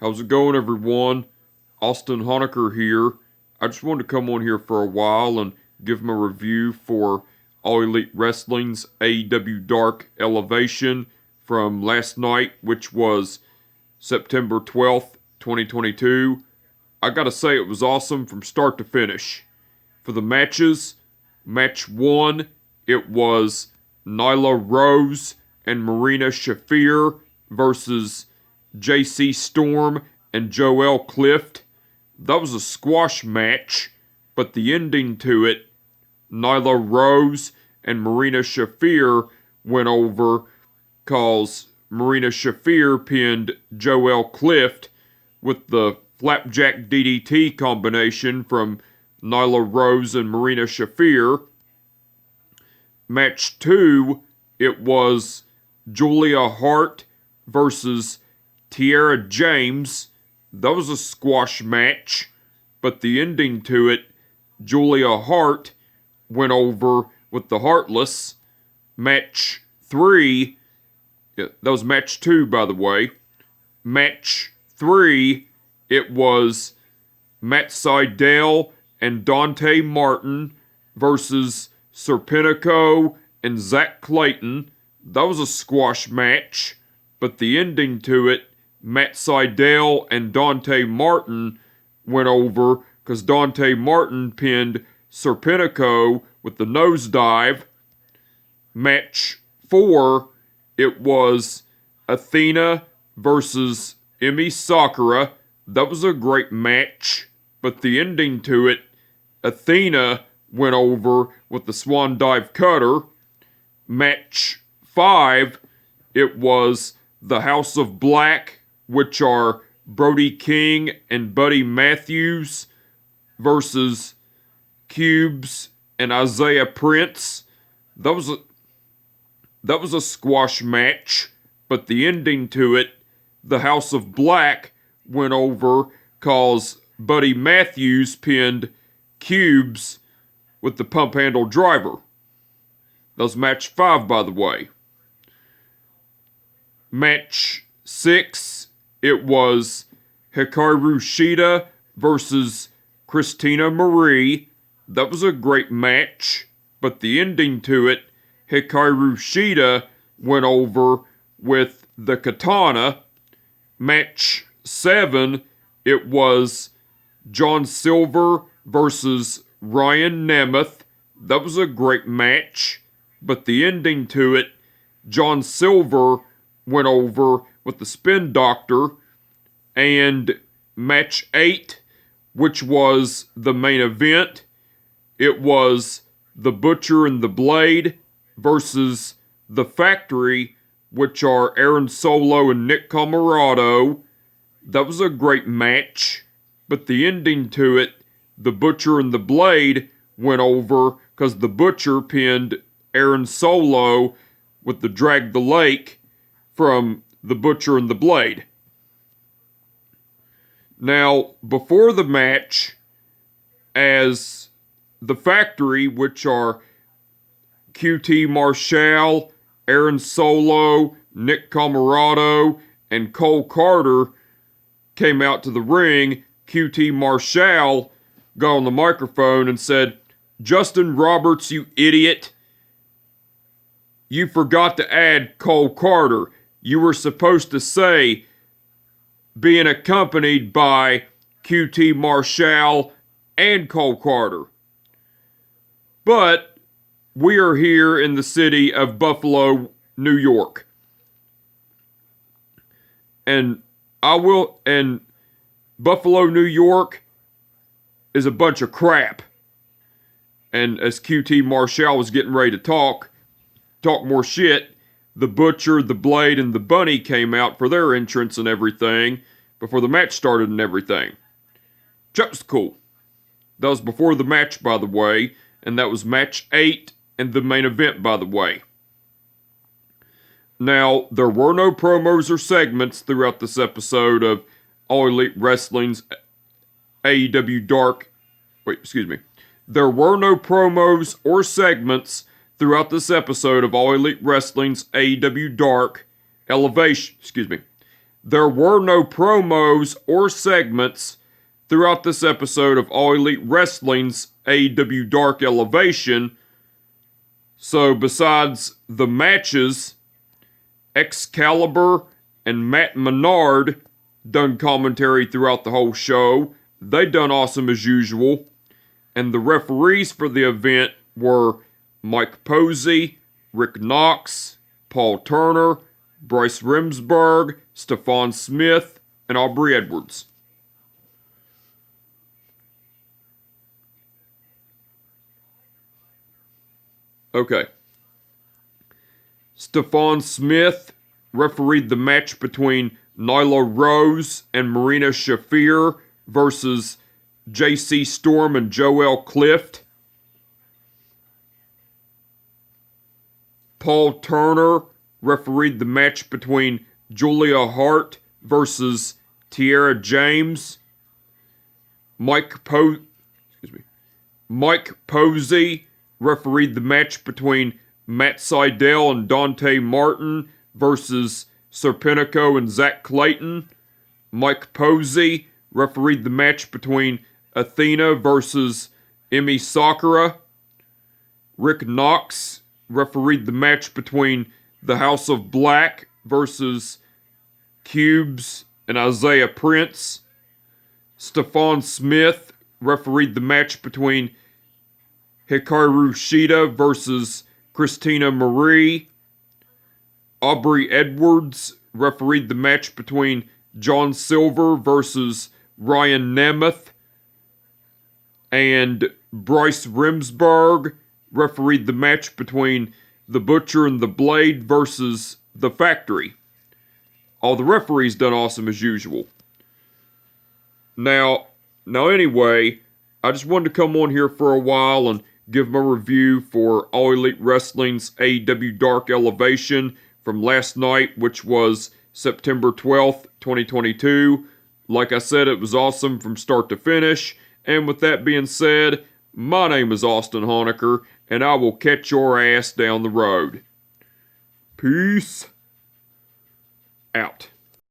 How's it going, everyone? Austin Honecker here. I just wanted to come on here for a while and give my review for All Elite Wrestling's AEW Dark Elevation from last night, which was September 12th, 2022. I gotta say, it was awesome from start to finish. For the matches, match 1, it was Nyla Rose and Marina Shafir versus JC Storm and Joelle Clift. That was a squash match, but the ending to it, Nyla Rose and Marina Shafir went over cause Marina Shafir pinned Joelle Clift with the Flapjack DDT combination from Nyla Rose and Marina Shafir. Match 2, it was Julia Hart versus Tiara James. That was a squash match, but the ending to it, Julia Hart went over with the Heartless. Match 3, that was match 2, by the way. Match 3, it was Matt Sydal and Dante Martin versus Serpentico and Zach Clayton. That was a squash match, but the ending to it, Matt Sydal and Dante Martin went over because Dante Martin pinned Serpentico with the nosedive. Match 4, it was Athena versus Emi Sakura. That was a great match, but the ending to it, Athena went over with the Swan Dive Cutter. Match 5, it was the House of Black, which are Brody King and Buddy Matthews versus Cubes and Isaiah Prince. That was a squash match, but the ending to it, the House of Black went over cause Buddy Matthews pinned Cubes with the pump handle driver. That was match 5, by the way. Match 6, it was Hikaru Shida versus Christina Marie. That was a great match, but the ending to it, Hikaru Shida went over with the Katana. Match 7, it was John Silver versus Ryan Nemeth. That was a great match, but the ending to it, John Silver went over with the Spin Doctor. And match 8, which was the main event, it was the Butcher and the Blade versus the Factory, which are Aaron Solo and Nick Comoroto. That was a great match, but the ending to it, the Butcher and the Blade went over because the Butcher pinned Aaron Solo with the Drag the Lake from the Butcher and the Blade. Now, before the match, as the Factory, which are QT Marshall, Aaron Solo, Nick Comoroto, and Cole Carter came out to the ring, QT Marshall got on the microphone and said, "Justin Roberts, you idiot. You forgot to add Cole Carter. You were supposed to say being accompanied by QT Marshall and Cole Carter." But we are here in the city of Buffalo, New York. And Buffalo, New York is a bunch of crap. And as QT Marshall was getting ready to talk more shit, the Butcher, the Blade, and the Bunny came out for their entrance and everything before the match started and everything. That was cool. That was before the match, by the way, and that was match 8 and the main event, by the way. Now, there were no promos or segments throughout this episode of All Elite Wrestling's AEW Dark. There were no promos or segments throughout this episode of All Elite Wrestling's AEW Dark Elevation. There were no promos or segments throughout this episode of All Elite Wrestling's AEW Dark Elevation. So besides the matches, Excalibur and Matt Menard done commentary throughout the whole show. They done awesome as usual. And the referees for the event were Mike Posey, Rick Knox, Paul Turner, Bryce Remsburg, Stephon Smith, and Aubrey Edwards. Okay. Stephon Smith refereed the match between Nyla Rose and Marina Shafir versus JC Storm and Joelle Clift. Paul Turner refereed the match between Julia Hart versus Tiara James. Mike Posey refereed the match between Matt Sydal and Dante Martin versus Serpentico and Zach Clayton. Mike Posey refereed the match between Athena versus Emi Sakura. Rick Knox refereed the match between the House of Black versus Cubes and Isaiah Prince. Stephon Smith refereed the match between Hikaru Shida versus Christina Marie. Aubrey Edwards refereed the match between John Silver versus Ryan Nemeth. And Bryce Remsburg refereed the match between The Butcher and the Blade versus The Factory. All the referees done awesome as usual. Now anyway, I just wanted to come on here for a while and give my review for All Elite Wrestling's AEW Dark Elevation from last night, which was September 12th, 2022. Like I said, it was awesome from start to finish. And with that being said, my name is Austin Honecker, and I will catch your ass down the road. Peace out.